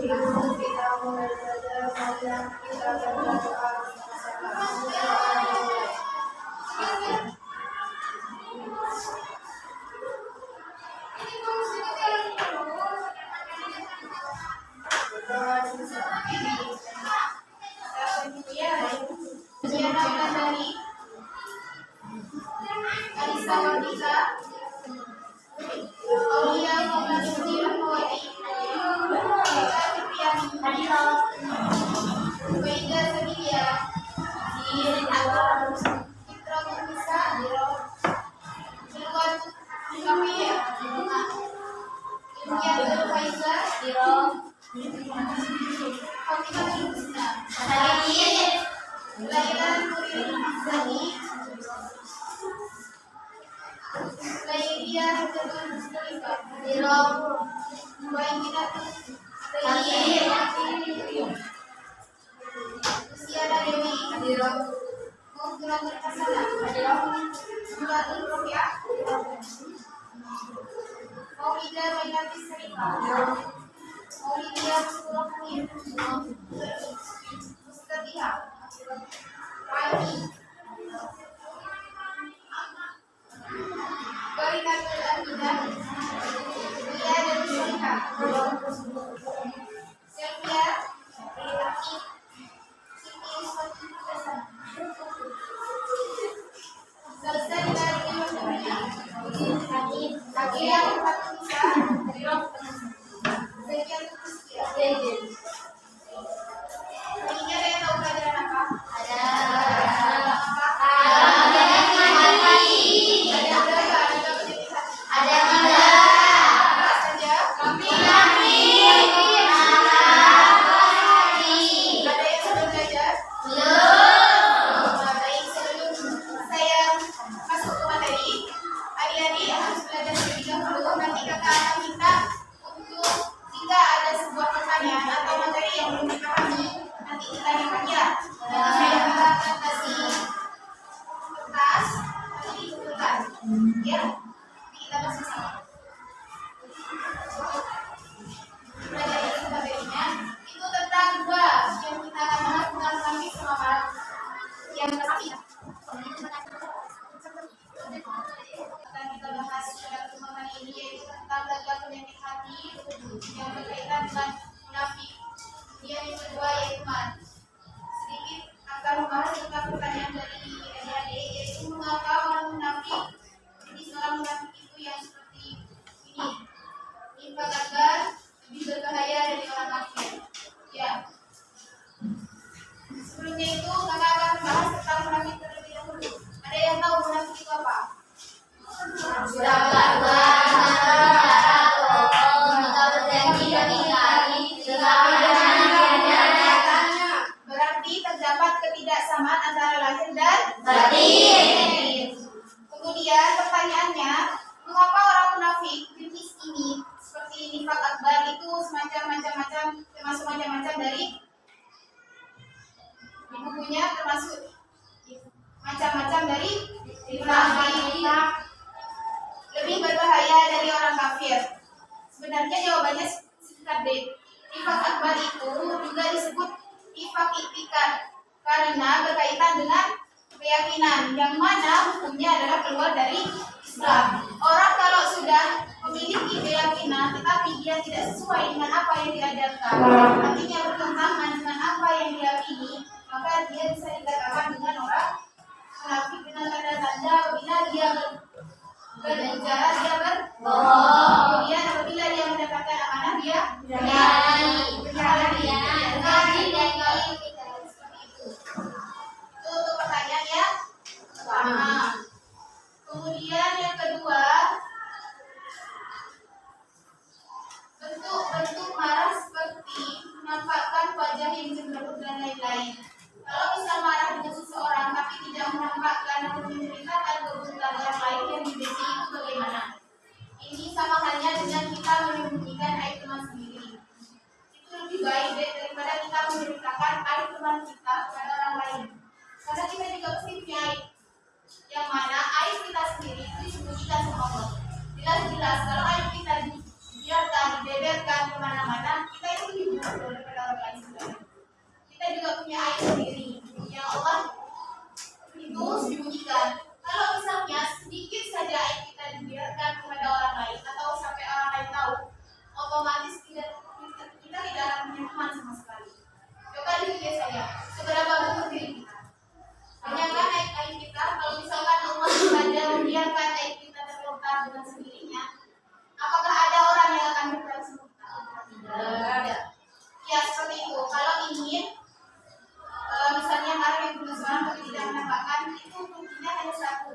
kita mulai belajar kajian kita baca doa Jelas-jelas kalau aib kita dibiarkan, dibeberkan kemana-mana, kita itu daripada orang lain sebenarnya. Kita juga punya aib sendiri yang Allah itu sembunyikan. Kalau misalnya sedikit saja aib kita dibiarkan kepada orang lain atau sampai orang lain tahu, otomatis kita tidak akan punya teman sama sekali. Coba dipikir saja, seberapa buruk diri kita. Tanyakan aib kita, kalau misalkan Allah saja membiarkan aib kita terlontar dengan sendirinya, apakah ada orang yang akan berbuat sama kita? Tidak ada. Ya seperti itu. Kalau ingin misalnya marah yang berusaha tapi tidak menampakkan, itu kuncinya hanya satu.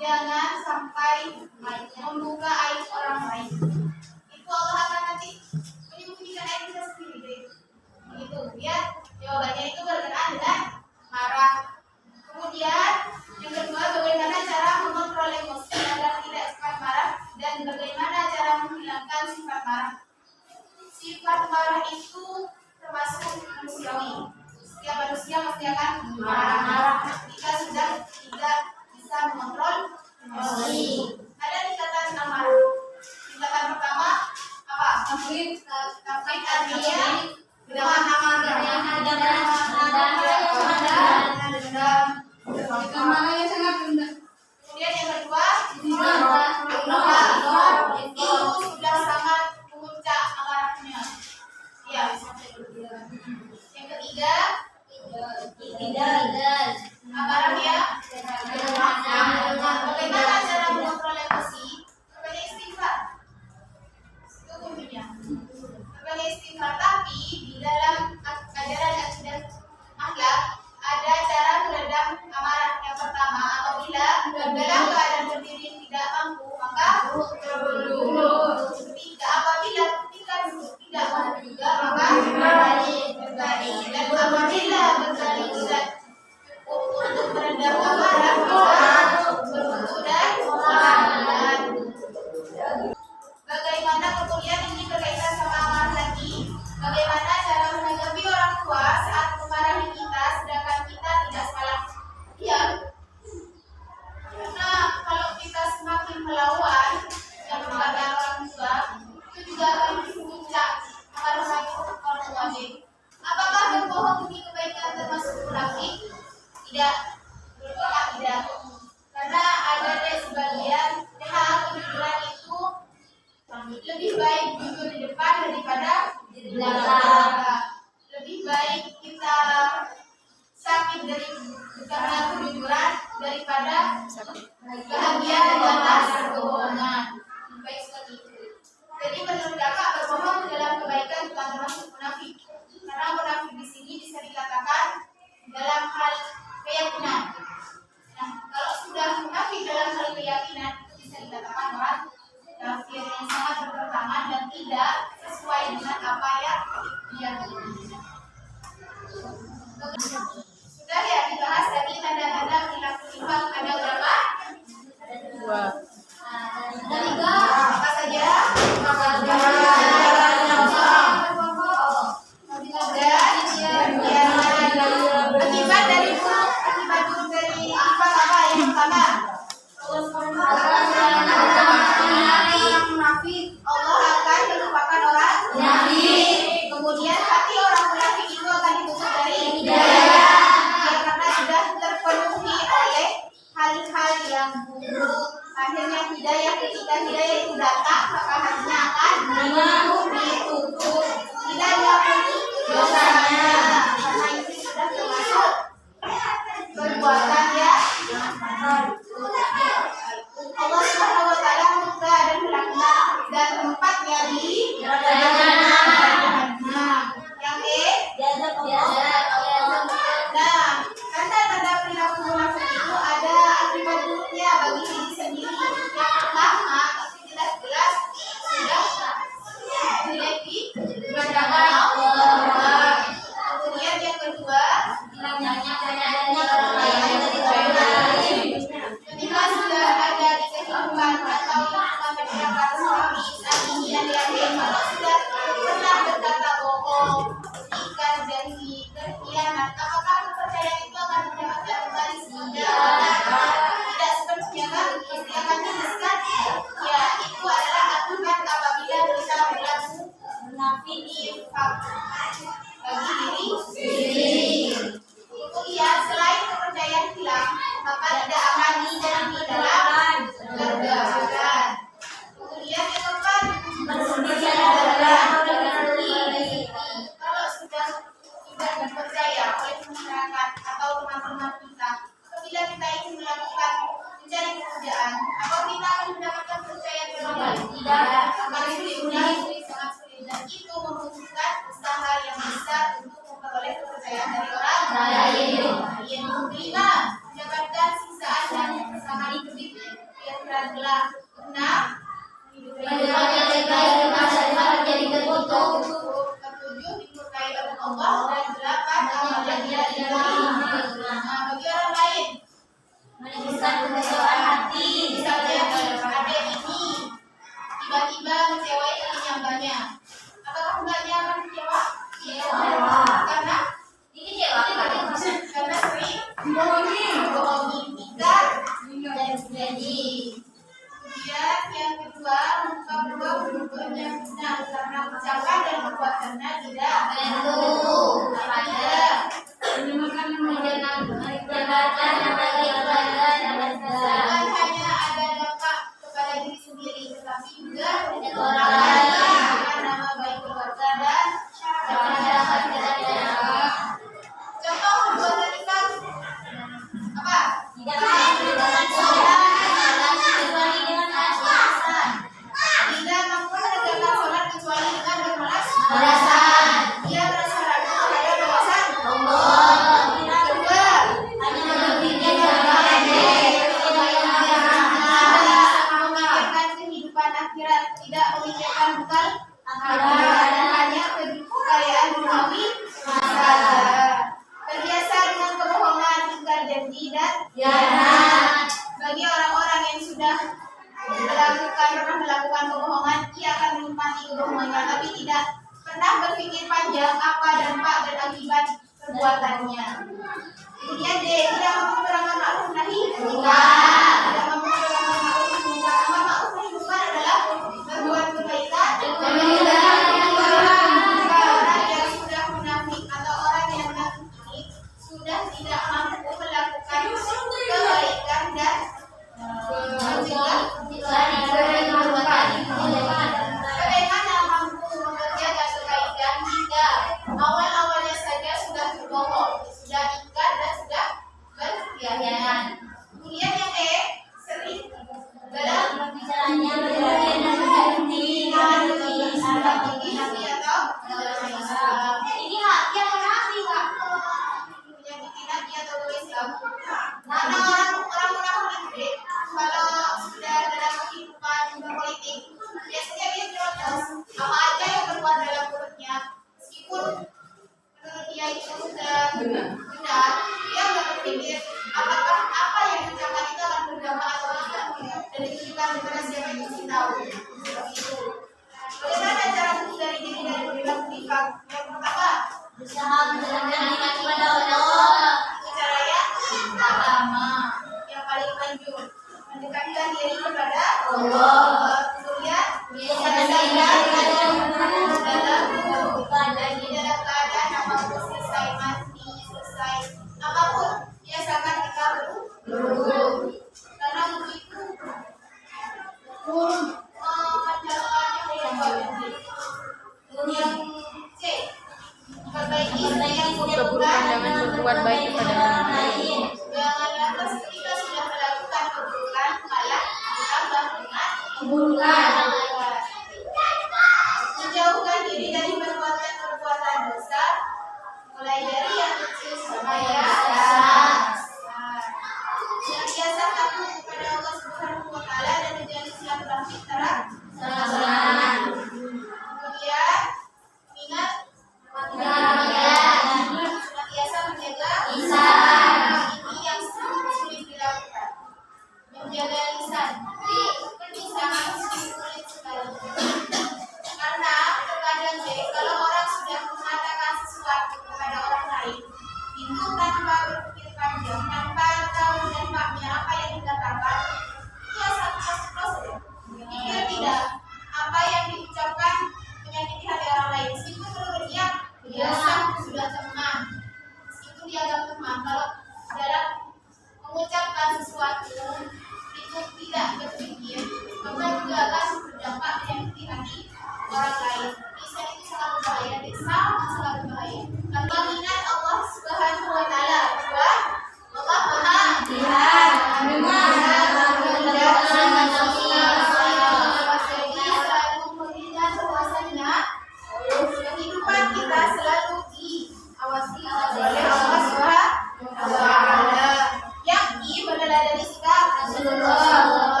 Jangan sampai membuka aib orang lain. Itu Allah akan nanti menyembunyikan aib kita sendiri. Begitu ya. Jawabannya itu berkenaan dengan marah. Kemudian yang kedua, bagaimana cara mengontrol emosi agar tidak cepat marah dan bagaimana cara menghilangkan sifat marah. Sifat marah itu termasuk manusiawi. Setiap manusia pasti akan marah-marah jika sudah tidak bisa mengontrol emosi. Ada tingkatan marah. Tingkatan pertama apa? Konflik artinya kemudian yang kedua itu sudah sangat memuncak amarahnya. Ya. Yang ketiga amarah ya. Bagaimana cara mengontrol emosi? Sebagai istighfar. Itu kuncinya. Sebagai istighfar, tapi di dalam ajaran akidah akhlak ada cara meredam amarah. Yang pertama, apabila dalam keadaan berdiri tidak mampu, maka duduk. Ketiga, apabila ketika duduk tidak mampu juga, maka berbalik. Dan apabila berbalik tidak cukup untuk meredam amarah, maka berwudu dan sholat. Bagaimana kemudian ini berkaitan sama amarah lagi? Bagaimana cara menanggapi orang tua saat memarahi kita sedangkan kita tidak salah? Ya, karena kalau kita semakin melawan yang kepada orang tua, itu juga akan memuncak amarah orang tua. Apakah berbohong demi kebaikan termasuk munafik? Tidak, berbohong tidak. Karena ada sebagian hal kejujuran itu lebih baik jujur di depan daripada di belakang. Lebih baik kita sakit karena kejujuran daripada bahagia di atas kebohongan. Baik seperti itu. Jadi menurut kakak, berbohong dalam kebaikan bukan termasuk munafik. Karena munafik di sini bisa dikatakan dalam hal keyakinan. Nah, kalau sudah munafik dalam hal keyakinan, itu bisa dikatakan orang kafir yang sangat bertentangan dan tidak sesuai dengan apa yang diyakini. Sudah ya dibahas tadi tanda-tanda perilaku nifaq ada berapa? Ada 2. Ada 3. Apa saja? Akibat dari nifaq apa yang pertama? Allah akan melupakan orang munafik. Kemudian hati orang munafik itu akan ditutup dari hidayah. Ya, karena sudah terpenuhi oleh hal-hal yang buruk. Akhirnya hidayah, ketika hidayah itu datang, maka hatinya akan ditutup. Tidak diampuni dosanya. Karena itu sudah termasuk perbuatan ya. Allah Subhanahu wa taala murka dan melaknat dan tempatnya di jahanam. Yang nah, tanda-tanda perilaku munafik itu ada akibat buruknya bagi diri sendiri. Yang pertama, pasti jelas-jelas sudah dilebih keberadaan Allah. Kemudian yang kedua, ketika sudah ada di kehidupan atau masyarakat suami istri dan yang kalau sudah pernah berkata bohong, ikat janji, berkhianat, apakah kepercayaan itu akan mendapatkan kembali tidak sepenuhnya kan? Pasti akan dijelaskan. Ya, itu adalah akibat apabila kita berlaku munafik. bagi diri. Kemudian selain kepercayaan hilang, maka tidak akan terjadi dalam keluarga. Kemudian yang keempat, kalau sudah tidak dipercaya oleh masyarakat atau teman-teman kita, apabila kita ingin melakukan mencari pekerjaan, apa kita akan mendapatkan kepercayaan kembali? Tidak. Sangat sulit dan itu membutuhkan usaha yang besar untuk memperoleh kepercayaan dari orang lain. Kelima, mendapatkan siksaan dan sangat pedih yang berat-belah. 6. Ketujuh, diberkahi oleh Allah. Dan 8, amal yang diterima. Bagi orang lain, Menunjukkan kekecewaan hati. misalnya ada ini tiba-tiba mengecewain temannya mbaknya. Apakah mbaknya akan kecewa? Kecewa. Karena sering membohongi kita dan janji. Kemudian yang kedua, membuka peluang berbuat yang benar karena ucapan dan perbuatannya tidak Tentu. bukan hanya ada dampak kepada diri sendiri, tetapi juga kepada orang lain dengan nama baik keluarga dan masyarakat. Contoh perbuatan kita apa? Tidak mampu menegakkan sholat kecuali dengan bermalas. Dia merasa ragu terhadap wawasan. Kedua, memikirkan kehidupan akhirat, tidak memikirkan bekal akhirat, hanya kekayaan duniawi saja. Terbiasa dengan kebohongan, ingkar janji dan bagi orang-orang yang sudah pernah melakukan kebohongan, ia akan menikmati kebohongannya, tapi tidak pernah berpikir panjang apa dampak dan akibat perbuatannya. Kemudian D, tidak mampu beramar ma'ruf nahi munkar. Tidak mampu beramar ma'ruf munkar. Amar ma'ruf nahi munkar adalah berbuat kebaikan dan orang yang sudah munafik atau orang yang munafik ini sudah tidak mampu melakukan kebaikan dan bagaimana mampu mengerjakan kebaikan jika awal-awalnya saja sudah berbohong, sudah ingkar dan sudah berkhianat. Kemudian yang E, sering dalam ini hati yang munafik, Kak. Menyakitin hati atau Islam. Karena orang munafik kalau sudah dalam kehidupan berpolitik, biasanya dia protes apa aja yang berbuat dalam mulutnya, meskipun menurut dia itu sudah benar, dia nggak berpikir apakah apa yang diucapkan itu akan berdampak atau tidak, dan itu kita kepada siapa itu kita tahu. Seperti itu. Bagaimana cara menghindari diri dari perilaku nifaq? Yang pertama, Berusaha menjalankan iman kepada Allah. itu caranya pertama, yang paling manjur, mendekatkan diri kepada Allah. Kemudian di dalam keadaan apapun, selesai mati, selesai apapun, biasakan kita berwudu. Karena wudu itu yang C, perbaiki keburukan dengan berbuat baik kepada orang lain. Jangan lantas ketika sudah melakukan keburukan malah ditambah dengan Keburukan. menjauhkan diri dari perbuatan dosa, mulai dari yang kecil sampai yang besar. Senantiasa takut kepada Allah Subhanahu wa Ta'ala dan menjalin silaturahmi antara Sama. kemudian ingat senantiasa menjaga Lisan. ini yang sulit dilakukan. Menjaga lisan, ini sangat sulit sekali. Karena terkadang kalau orang sudah mengatakan sesuatu kepada orang lain, itu tanpa berpikir panjang, tanpa tahu dampaknya apa yang dikatakan, dia satu proses. Dia tidak apa yang diucapkan menyakiti hati orang lain, meskipun menurut dia biasa.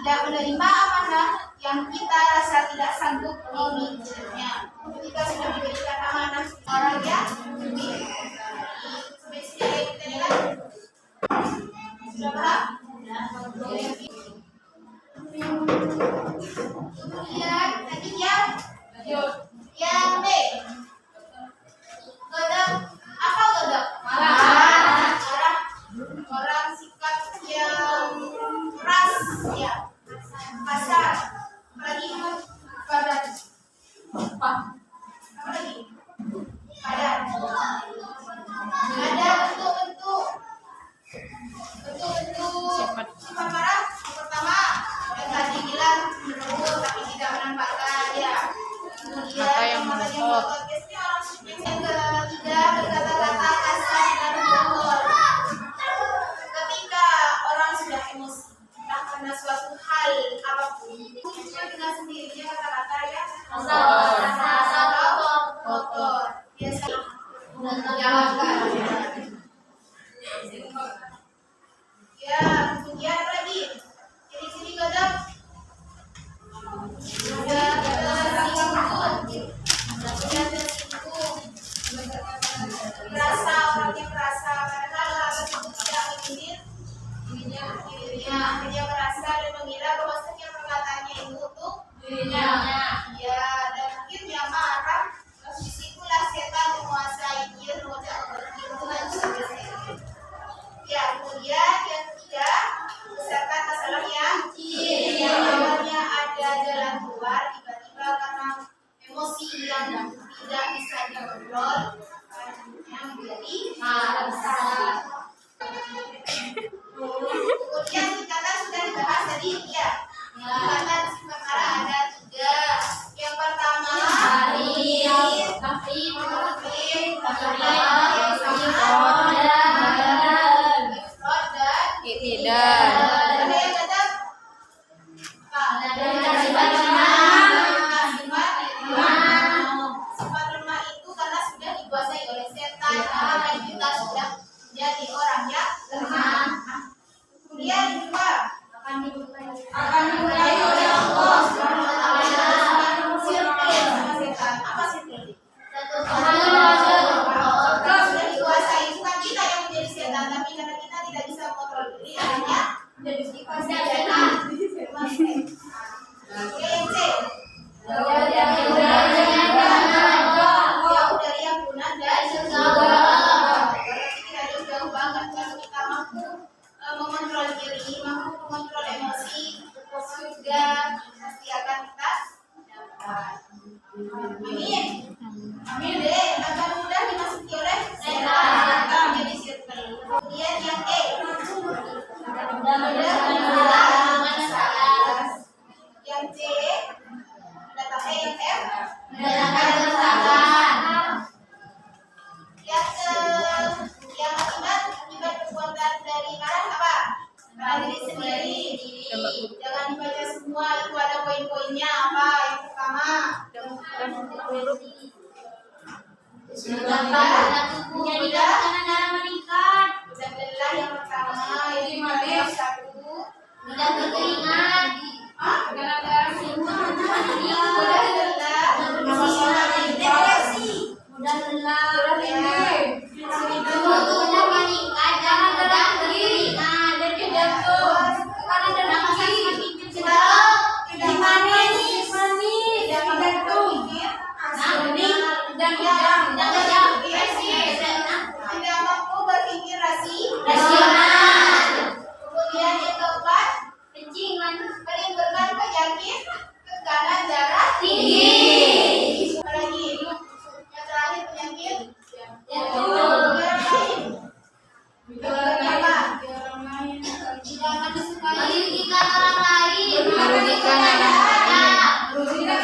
tidak menerima amanah yang kita rasa tidak sanggup memikirnya. Ketika sudah diberikan amanah orang yang sampai sini ya kita lihat. Sudah paham? Kemudian selanjutnya yang B. Godok. Apa godok? Marah. Orang sikap yang keras ya. Kasar. Apalagi padat. Apa lagi? Padat. Ada bentuk-bentuk sifat marah. Yang pertama, yang tadi bilang menegur tapi tidak menampakkan ya. Kemudian yang tadi ngotot biasanya orang sipil. Yang ketiga, berkata-kata kasar dan kotor. Ketika orang sudah emosi karena suatu hal apapun, muncul dengan sendirinya kata-kata ya kotor. Biasanya menjawabkan. Ya, kemudian apa lagi? Ciri-ciri godok. Merasa orangnya merasa karena hal tersebut tidak mengindir dirinya. Dia merasa dan mengira bahwasanya perkataannya itu untuk dirinya. Ya, dan akhirnya marah. Disitulah setan menguasai dia, Tuhan sudah. Ya, kemudian yang ketiga, misalkan masalah yang awalnya ada jalan keluar, tiba-tiba karena emosi yang tidak bisa dikontrol, yang menjadi masalah. Kemudian tingkatan sudah dibahas tadi ya. Tingkatan sifat marah ada 3. Yang pertama, sifat lemah itu karena sudah dikuasai oleh setan, karena kita sudah jadi orang yang lemah. Kemudian yang kedua, akan dimulai oleh Allah Subhanahu wa taala sirkel sama setan. Apa sirkel? Sudah dikuasai, bukan kita yang menjadi setan, tapi karena kita tidak bisa mengontrol diri, akhirnya menjadi dikuasai setan. Oke, yang C. Jauh dari yang guna dan berarti kita jauh banget kalau kita mampu mengontrol diri, mampu mengontrol emosi, juga pasti akan kita dapat. Amin. Amin deh, akan mudah dimasuki oleh setan menjadi circle. Kemudian yang E. Yang C. Datang E yang F. Yang akibat perbuatan dari marah apa? Marah diri sendiri. Jangan dibaca semua, itu ada poin-poinnya apa? Yang pertama, lelah yang pertama, ini yang satu. Mudah berkeringat. Tidak mampu berpikir rasional. Kemudian yang keempat, menimbulkan penyakit tekanan darah tinggi. Apalagi yang terakhir penyakit tidak disukai, merugikan orang lain. Menghindari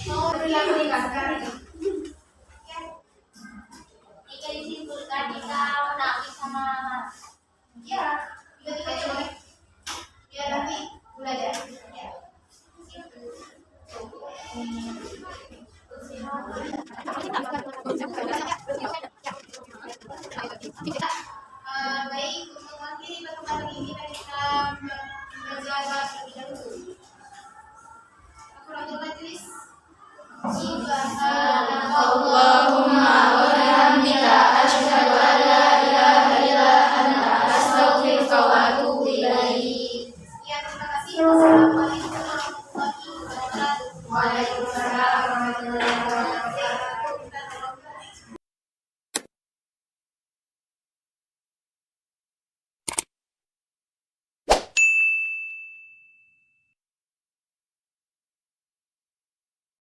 Mau berlaku sekarang. Jika disimpulkan kita menangis sama Ya, tiga-tiga aja boleh. Biar nanti belajar. Ya. Baik, untuk mengakhiri pertemuan ini kita belajar bahasa terlebih dahulu. Akuratul majlis. Allahumma wa bihamdika asyhadu an la ilaha illa anta astaghfiruka wa atubu ilaik. Sekian, terima kasih. Wassalamualaikum warahmatullahi wabarakatuh. Waalaikumsalam warahmatullahi wabarakatuh.